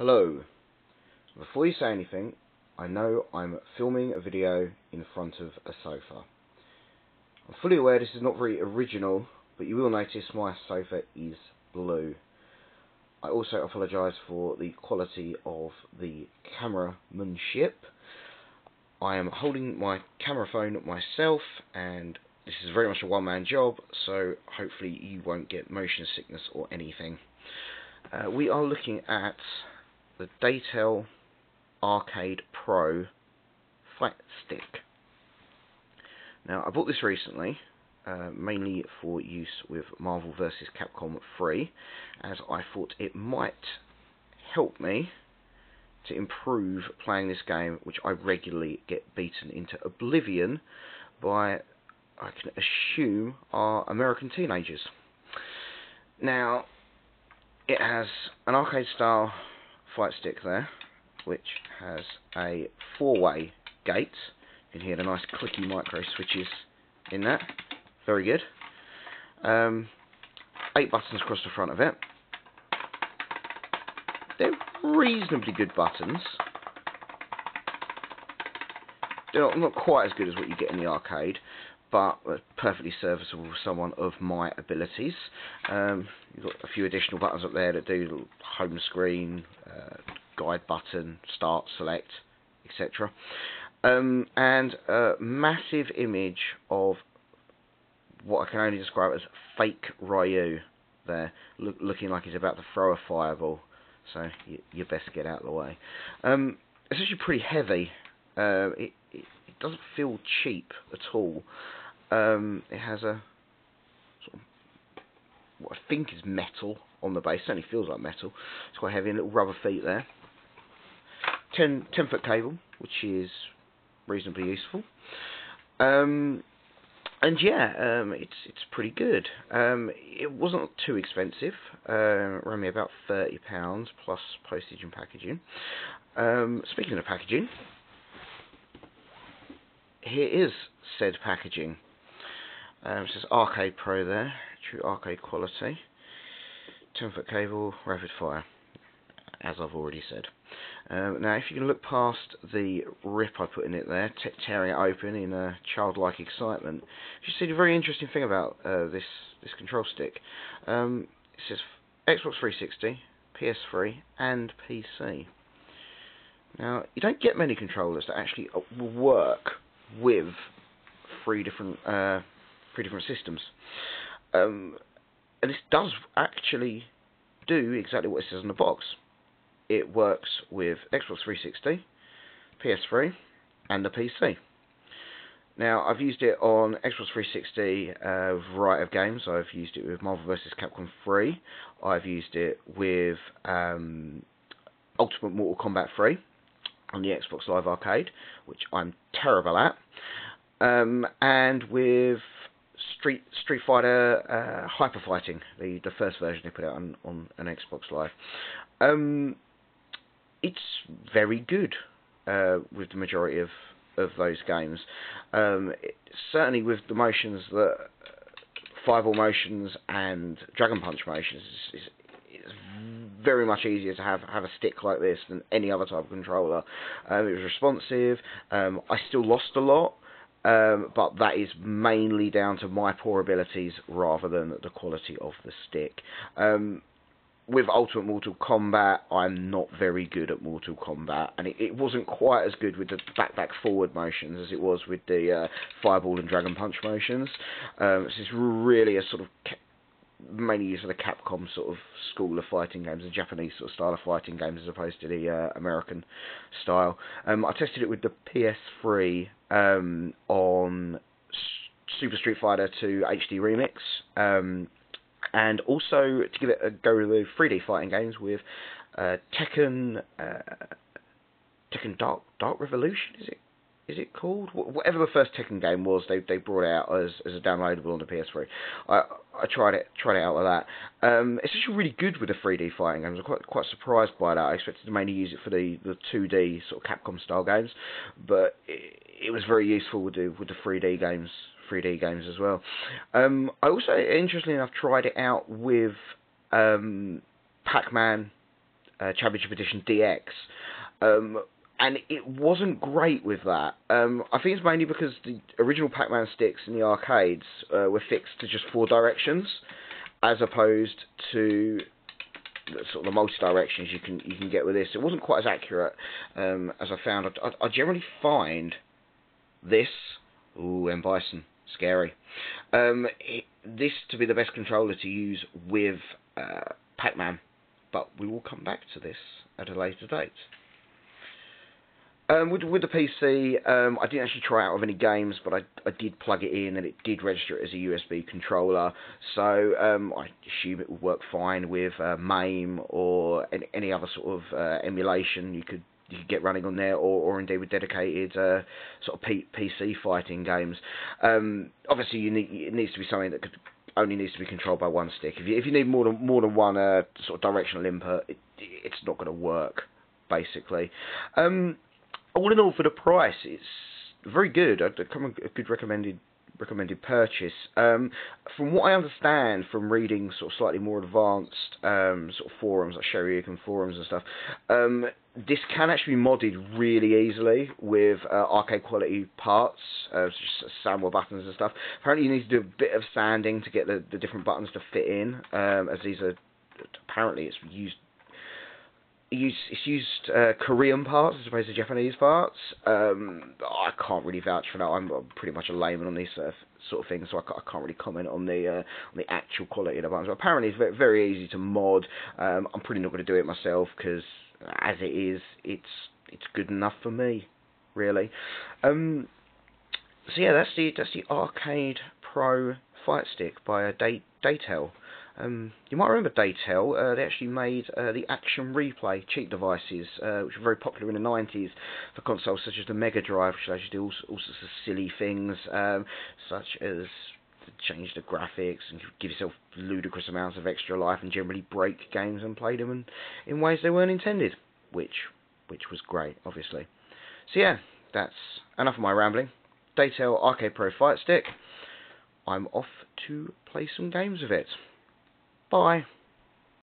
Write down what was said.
Hello. Before you say anything, I know I'm filming a video in front of a sofa. I'm fully aware this is not very original, but you will notice my sofa is blue. I also apologise for the quality of the cameramanship. I am holding my camera phone myself, and this is very much a one-man job, so hopefully you won't get motion sickness or anything. We are looking at the Datel Arcade Pro flat stick. Now, I bought this recently, mainly for use with Marvel vs. Capcom 3, as I thought it might help me to improve playing this game, which I regularly get beaten into oblivion by, I can assume, our American teenagers. Now, it has an arcade-style flight stick there, which has a 4-way gate. You can hear the nice clicky micro switches in that. Very good. 8 buttons across the front of it. They're reasonably good buttons. They're not quite as good as what you get in the arcade, but perfectly serviceable for someone of my abilities. You've got a few additional buttons up there that do home screen, guide button, start, select, etc. And a massive image of what I can only describe as fake Ryu there, looking like he's about to throw a fireball. So you best get out of the way. It's actually pretty heavy. It doesn't feel cheap at all. It has a sort of what I think is metal on the base. Certainly feels like metal. It's quite heavy, and little rubber feet there. 10-foot cable, which is reasonably useful. And yeah, it's pretty good. It wasn't too expensive. It ran me about £30 plus postage and packaging. Speaking of packaging, here is said packaging. It says Arcade Pro there, true arcade quality. 10-foot cable, rapid fire, as I've already said. Now, if you can look past the rip I put in it there, tearing it open in childlike excitement, you see the very interesting thing about this control stick. It says Xbox 360, PS3, and PC. Now, you don't get many controllers that actually work with three different systems, and this does actually do exactly what it says on the box. It works with Xbox 360, PS3, and the PC. Now, I've used it on Xbox 360 a variety of games. I've used it with Marvel vs. Capcom 3. I've used it with Ultimate Mortal Kombat 3 on the Xbox Live Arcade, which I'm terrible at, and with Street Fighter Hyper Fighting, the first version they put out on an Xbox Live. It's very good with the majority of those games. Certainly with the motions that Fireball motions and Dragon Punch motions, it's very much easier to have a stick like this than any other type of controller. It was responsive. I still lost a lot, but that is mainly down to my poor abilities rather than the quality of the stick. With Ultimate Mortal Kombat, I'm not very good at Mortal Kombat, and it wasn't quite as good with the back-forward motions as it was with the Fireball and Dragon Punch motions. This is really a sort of mainly used for the Capcom sort of school of fighting games, the Japanese sort of style of fighting games, as opposed to the American style. I tested it with the PS3 on Super Street Fighter 2 HD Remix, and also to give it a go with the 3D fighting games with Tekken Dark Revolution, is it called? Whatever the first Tekken game was, they brought it out as a downloadable on the PS3. I tried it out with that. It's actually really good with the 3D fighting games. I'm quite surprised by that. I expected to mainly use it for the 2D sort of Capcom style games, but it was very useful with the 3D games as well. I also, interestingly enough, tried it out with Pac-Man Championship Edition DX. And it wasn't great with that. I think it's mainly because the original Pac-Man sticks in the arcades were fixed to just 4 directions, as opposed to sort of the multi-directions you can get with this. It wasn't quite as accurate as I found. I generally find this, ooh, M. Bison, scary, this to be the best controller to use with Pac-Man, but we will come back to this at a later date. With the PC, I didn't actually try it out with any games, but I did plug it in and it did register it as a USB controller, so I assume it would work fine with MAME or any other sort of emulation you could get running on there, or indeed with dedicated sort of PC fighting games. Obviously, it needs to be something that only needs to be controlled by one stick. If you need more than one sort of directional input, it's not going to work, basically. All in all, for the price, it's very good. I'd come a good recommended purchase. From what I understand from reading sort of slightly more advanced sort of forums, like Shoryuken forums and stuff, this can actually be modded really easily with arcade quality parts, just sandwell buttons and stuff. Apparently you need to do a bit of sanding to get the different buttons to fit in, as these are, apparently it's used Korean parts as opposed to Japanese parts. I can't really vouch for that. I'm pretty much a layman on these sort of things, so I can't really comment on the actual quality of the buttons. But apparently it's very, very easy to mod. I'm probably not going to do it myself because, as it is, it's good enough for me, really. So yeah, that's the Arcade Pro Fight Stick by Datel. You might remember Datel. They actually made the Action Replay cheat devices, which were very popular in the 90s for consoles such as the Mega Drive, which allows you to do all sorts of silly things, such as change the graphics and give yourself ludicrous amounts of extra life and generally break games and play them in ways they weren't intended, which was great, obviously. So yeah, that's enough of my rambling. Datel Arcade Pro Fight Stick. I'm off to play some games with it. Bye.